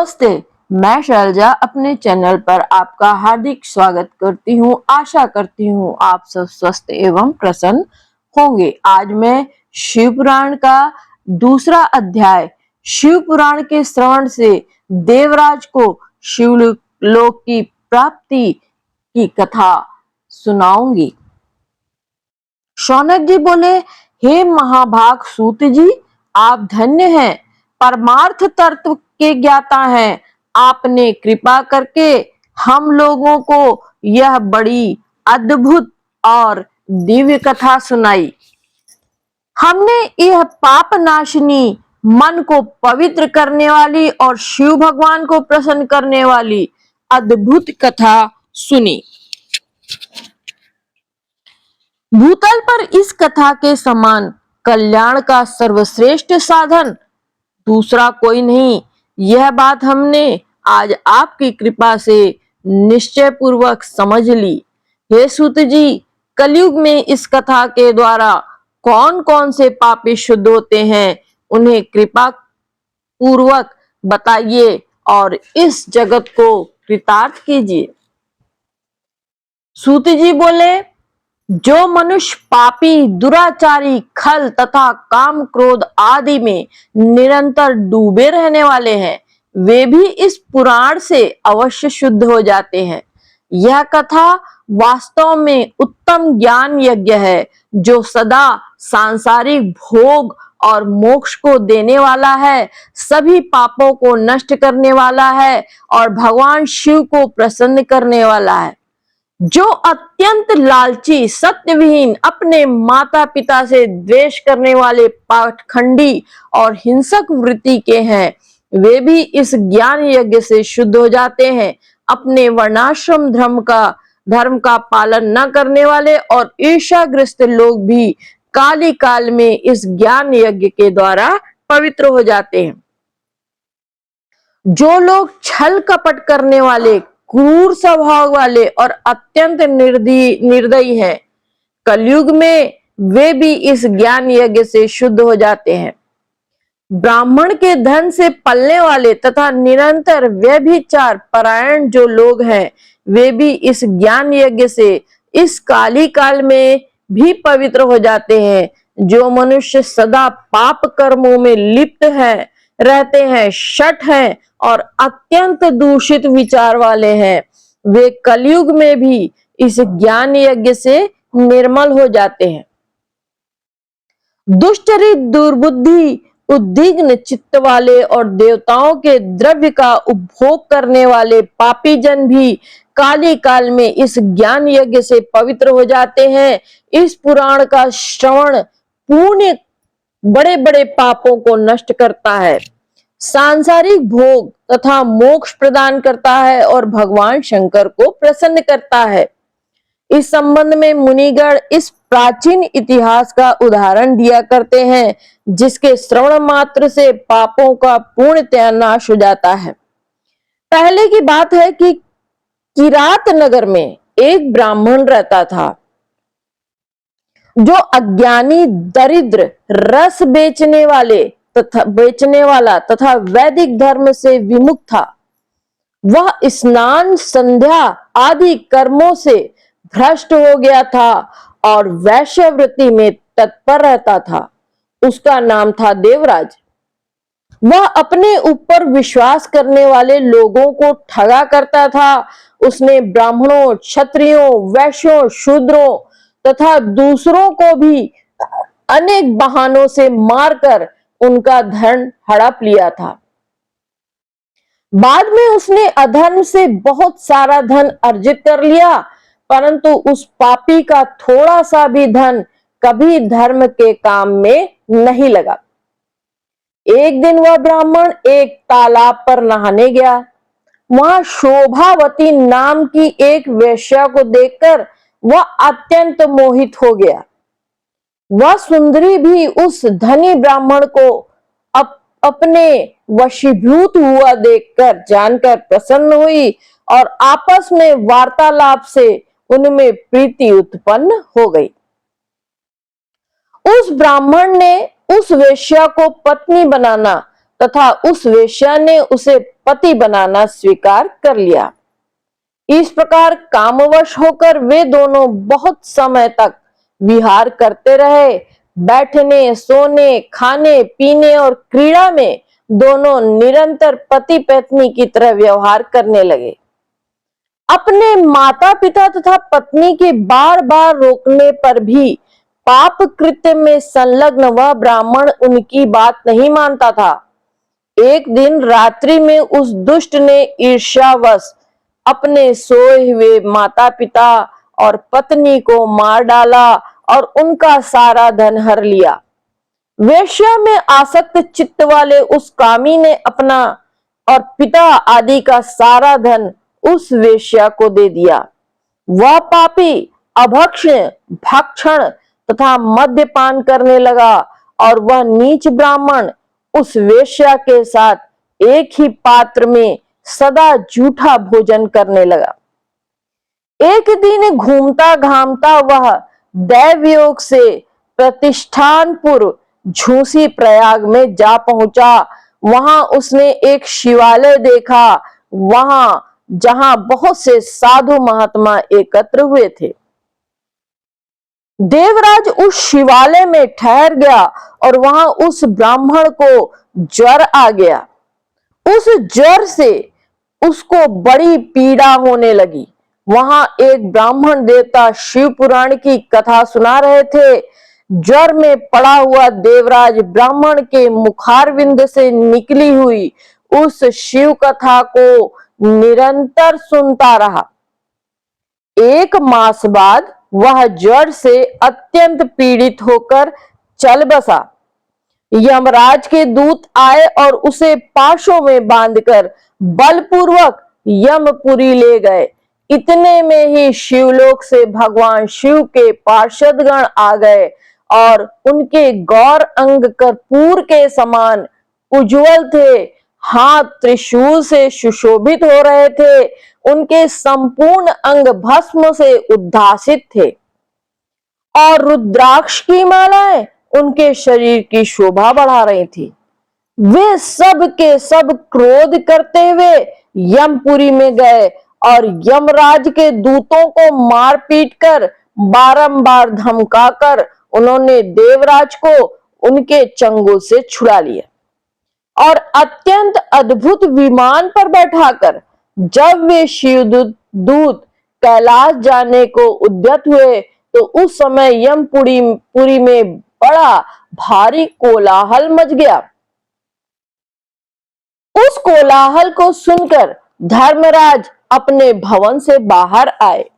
नमस्ते, मैं शैलजा अपने चैनल पर आपका हार्दिक स्वागत करती हूँ। आशा करती हूँ आप सब स्वस्थ एवं प्रसन्न होंगे। आज मैं शिव पुराण का दूसरा अध्याय शिव पुराण के श्रवण से देवराज को शिवलोक की प्राप्ति की कथा सुनाऊंगी। शौनक जी बोले, हे महाभाग सूत जी, आप धन्य हैं, परमार्थ तत्व के ज्ञाता हैं। आपने कृपा करके हम लोगों को यह बड़ी अद्भुत और दिव्य कथा सुनाई। हमने यह पाप नाशिनी, मन को पवित्र करने वाली और शिव भगवान को प्रसन्न करने वाली अद्भुत कथा सुनी। भूतल पर इस कथा के समान कल्याण का सर्वश्रेष्ठ साधन दूसरा कोई नहीं। यह बात हमने आज आपकी कृपा से निश्चय पूर्वक समझ ली। हे सूत जी, कलयुग में इस कथा के द्वारा कौन कौन से पापी शुद्ध होते हैं, उन्हें कृपा पूर्वक बताइए और इस जगत को कृतार्थ कीजिए। सूत जी बोले, जो मनुष्य पापी, दुराचारी, खल तथा काम क्रोध आदि में निरंतर डूबे रहने वाले हैं, वे भी इस पुराण से अवश्य शुद्ध हो जाते हैं। यह कथा वास्तव में उत्तम ज्ञान यज्ञ है, जो सदा सांसारिक भोग और मोक्ष को देने वाला है, सभी पापों को नष्ट करने वाला है और भगवान शिव को प्रसन्न करने वाला है। जो अत्यंत लालची, सत्यविहीन, अपने माता पिता से द्वेष करने वाले, पाखंडी और हिंसक वृत्ति के हैं, वे भी इस ज्ञान यज्ञ से शुद्ध हो जाते हैं। अपने वर्णाश्रम धर्म का पालन न करने वाले और ईर्ष्याग्रस्त लोग भी काली काल में इस ज्ञान यज्ञ के द्वारा पवित्र हो जाते हैं। जो लोग छल कपट करने वाले, क्रूर स्वभाव वाले और अत्यंत निर्दयी हैं, कलयुग में वे भी इस ज्ञान यज्ञ से शुद्ध हो जाते हैं। ब्राह्मण के धन से पलने वाले तथा निरंतर व्यभिचार परायण जो लोग हैं, वे भी इस ज्ञान यज्ञ से इस काली काल में भी पवित्र हो जाते हैं। जो मनुष्य सदा पाप कर्मों में लिप्त रहते हैं, शठ हैं और अत्यंत दूषित विचार वाले हैं, वे कलयुग में भी इस ज्ञान यज्ञ से निर्मल हो जाते हैं। दुष्चरित, दुर्बुद्धि, उद्विग्न चित्त वाले और देवताओं के द्रव्य का उपभोग करने वाले पापी जन भी काली काल में इस ज्ञान यज्ञ से पवित्र हो जाते हैं। इस पुराण का श्रवण पुण्य बड़े बड़े पापों को नष्ट करता है, सांसारिक भोग तथा मोक्ष प्रदान करता है और भगवान शंकर को प्रसन्न करता है। इस संबंध में मुनिगण इस प्राचीन इतिहास का उदाहरण दिया करते हैं, जिसके श्रवण मात्र से पापों का पूर्णतया नाश हो जाता है। पहले की बात है कि किरात नगर में एक ब्राह्मण रहता था, जो अज्ञानी, दरिद्र, रस बेचने वाला तथा वैदिक धर्म से विमुख था। वह स्नान, संध्या आदि कर्मों से भ्रष्ट हो गया था और वैश्यवृत्ति में तत्पर रहता था। उसका नाम था देवराज। वह अपने ऊपर विश्वास करने वाले लोगों को ठगा करता था। उसने ब्राह्मणों, क्षत्रियों, वैश्यों, शूद्रों तथा दूसरों को भी अनेक बहानों से मारकर उनका धन हड़प लिया था। बाद में उसने अधर्म से बहुत सारा धन अर्जित कर लिया, परंतु उस पापी का थोड़ा सा भी धन कभी धर्म के काम में नहीं लगा। एक दिन वह ब्राह्मण एक तालाब पर नहाने गया। वहां शोभावती नाम की एक वेश्या को देखकर वह अत्यंत मोहित हो गया। वह सुंदरी भी उस धनी ब्राह्मण को अपने वशीभूत हुआ देखकर जानकर प्रसन्न हुई और आपस में वार्तालाप से उनमें प्रीति उत्पन्न हो गई। उस ब्राह्मण ने उस वेश्या को पत्नी बनाना तथा उस वेश्या ने उसे पति बनाना स्वीकार कर लिया। इस प्रकार कामवश होकर वे दोनों बहुत समय तक विहार करते रहे। बैठने, सोने, खाने पीने और क्रीड़ा में दोनों निरंतर पति पत्नी की तरह व्यवहार करने लगे। अपने माता पिता तथा पत्नी के बार बार रोकने पर भी पाप कृत्य में संलग्न वह ब्राह्मण उनकी बात नहीं मानता था। एक दिन रात्रि में उस दुष्ट ने ईर्ष्यावश अपने सोए हुए माता पिता और पत्नी को मार डाला और उनका सारा धन हर लिया। वेश्या में आसक्त चित्त वाले उस कामी ने अपना और पिता आदि का सारा धन उस वेश्या को दे दिया। वह पापी अभक्षण, भक्षण तथा मद्यपान करने लगा और वह नीच ब्राह्मण उस वेश्या के साथ एक ही पात्र में सदा झूठा भोजन करने लगा। एक दिन घूमता घामता वह दैवयोग से प्रतिष्ठानपुर झूसी प्रयाग में जा पहुंचा। वहां उसने एक शिवालय देखा, वहां जहां बहुत से साधु महात्मा एकत्र हुए थे। देवराज उस शिवालय में ठहर गया और वहां उस ब्राह्मण को ज्वर आ गया। उस ज्वर से उसको बड़ी पीड़ा होने लगी। वहां एक ब्राह्मण देवता शिव पुराण की कथा सुना रहे थे। ज्वर में पड़ा हुआ देवराज ब्राह्मण के मुखारविंद से निकली हुई उस शिव कथा को निरंतर सुनता रहा। एक मास बाद वह ज्वर से अत्यंत पीड़ित होकर चल बसा। यमराज के दूत आए और उसे पाशों में बांधकर बलपूर्वक यमपुरी ले गए। इतने में ही शिवलोक से भगवान शिव के पार्षदगण आ गए और उनके गौर अंग कर्पूर के समान उज्जवल थे, हाथ त्रिशूल से सुशोभित हो रहे थे, उनके संपूर्ण अंग भस्म से उद्भासित थे और रुद्राक्ष की मालाएं उनके शरीर की शोभा बढ़ा रही थी। वे सब के सब क्रोध करते हुए यमपुरी में गए और यमराज के दूतों को मार पीट कर बारंबार धमकाकर उन्होंने देवराज को उनके चंगुल से छुड़ा लिया और अत्यंत अद्भुत विमान पर बैठाकर जब वे शिवदूत कैलाश जाने को उद्यत हुए तो उस समय यमपुरी में बड़ा भारी कोलाहल मच गया। उस कोलाहल को सुनकर धर्मराज अपने भवन से बाहर आए।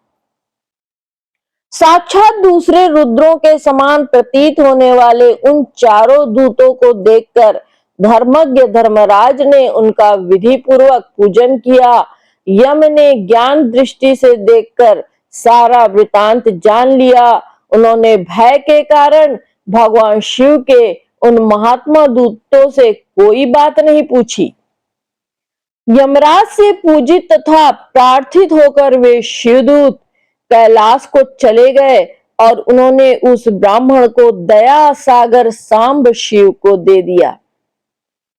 साक्षात दूसरे रुद्रों के समान प्रतीत होने वाले उन चारों दूतों को देखकर धर्मज्ञ धर्मराज ने उनका विधि पूर्वक पूजन किया। यम ने ज्ञान दृष्टि से देखकर सारा वृतांत जान लिया। उन्होंने भय के कारण भगवान शिव के उन महात्मा दूतों से कोई बात नहीं पूछी। यमराज से पूजित तथा प्रार्थित होकर वे शिवदूत कैलाश को चले गए और उन्होंने उस ब्राह्मण को दया सागर सांब शिव को दे दिया।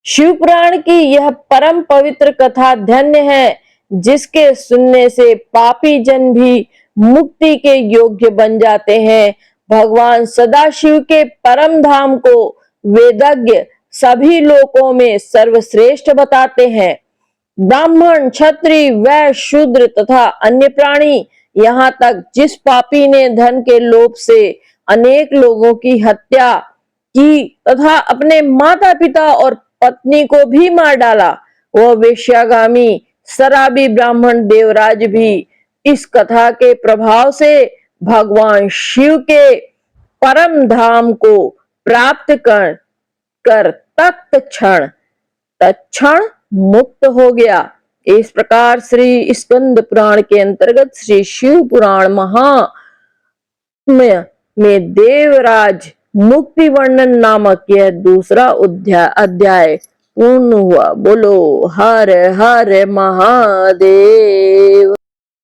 शिव पुराण की यह परम पवित्र कथा धन्य है, जिसके सुनने से पापी जन भी मुक्ति के योग्य बन जाते हैं। भगवान सदाशिव के परम धाम को वेदज्ञ सभी लोकों में सर्वश्रेष्ठ बताते हैं। ब्राह्मण, क्षत्रिय, वैश्य, शूद्र तथा अन्य प्राणी, यहाँ तक जिस पापी ने धन के लोभ से अनेक लोगों की हत्या की तथा अपने माता पिता और पत्नी को भी मार डाला, वह वेश्यागामी शराबी ब्राह्मण देवराज भी इस कथा के प्रभाव से भगवान शिव के परम धाम को प्राप्त कर तत्क्षण मुक्त हो गया। इस प्रकार श्री स्कंद पुराण के अंतर्गत श्री शिव पुराण महात्म्य में देवराज मुक्ति वर्णन नामक यह दूसरा अध्याय पूर्ण हुआ। बोलो हर हर महादेव।